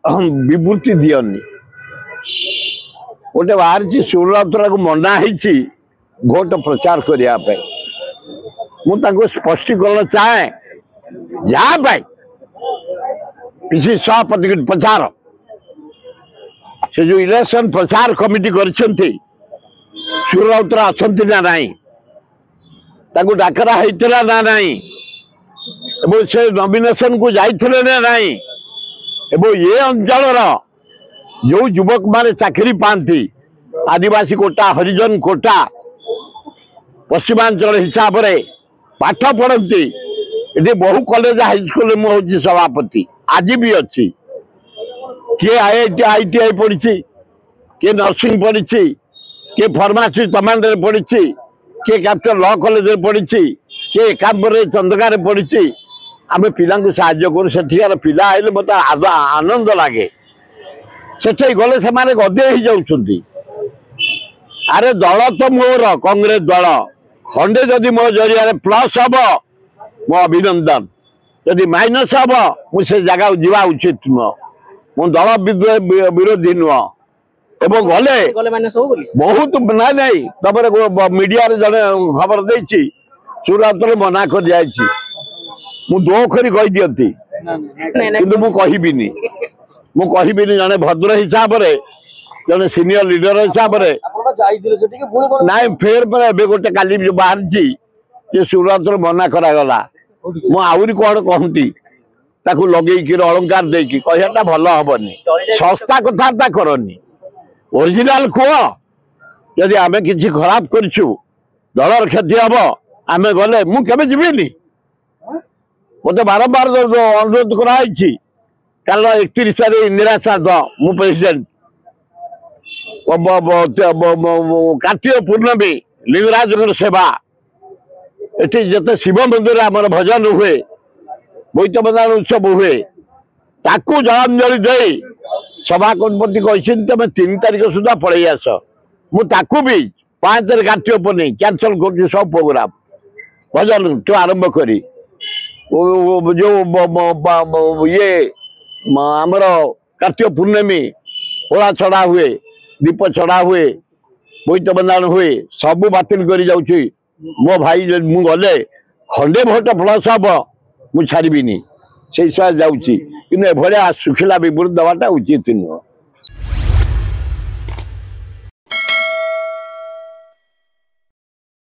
विवृत्ति दियनि गोटे बाहरी सुरतरा को मना ही भोट प्रचार करने मुझे स्पष्टीकरण चाहे जहाँ पीसी सभापति प्रचार से जो इलेक्शन प्रचार कमिटी कर सुरतरा अच्छा ना नाई डाकरा होता ना नाई से नॉमिनेशन को जाइए ना नाई ये अंचल जो युवक माने चाकरी पाती आदिवासी कोटा हरिजन कोटा पश्चिमांचल हिसाब से पाठ पढ़ती ये बहु कॉलेज हाईस्कूल मुझे सभापति आज भी अच्छी किए IITI पढ़ी किए नर्सिंग पढ़ी किए फार्मासी कमांड पढ़ी किए कैपिटल लॉ कॉलेज पढ़ी किए एकांबर चंदगार पढ़ी आम पिला साहाଯ୍य करूँ से पिला आइले मत आनंद लगे से गले से गदे ही जाऊँ अरे दल तो मोर कांग्रेस दल खंडे जदि मो जरिया प्लस हम मो अभिनंदन जदि माइनस हम मुझे जगह जावा उचित नुह मो दल विरोधी नुह एवं गले बहुत ना नहीं तब मीडिया जड़े खबर देती सूरत मना कर जाइए मु दो अक्षरी कही दियंती किंतु मु कहबिनी जने भद्र हिसाब से जने सीनियर लीडर हिसाब से नाई फेर पर गोटे काली जो बाहरी सूरत मना करागला मु आहरी कौन कहती लगे अलंकार देकी कहटा भल हेनी सस्ता कथा करनी ओरिजिनाल कह यदि आम कि खराब करूँ दलर क्षति हम आम गले मुझे जीविनी मत बारंबार अनुरोध कराई कारण 31 इंदिरा साध मु प्रेसिडेंट कार्तिक पूर्णमी लिंगराज सेवा ये जिते शिव मंदिर आम भजन हुए बोईत बंदान उत्सव हुए ताकू जलांजलि दे सभापति कहते तुम 3 तारीख सुधा पलि आस मुझे भी 5 कार्तिक पूर्णमी कैंसल कर सब प्रोग्राम भजन तो आरंभ करी जो ये आमर कार्तिक पूर्णमी ओला चढ़ा हुए दीप चढ़ा हुए बोईत बंदान हुए सबू बातिल कर जाऊँ मो भाई मु गले खंडे भोट प्लस हम मुझे छाड़बीनी से जाऊँगी कि सुखिला विवृत्ति दवाटा उचित नुह।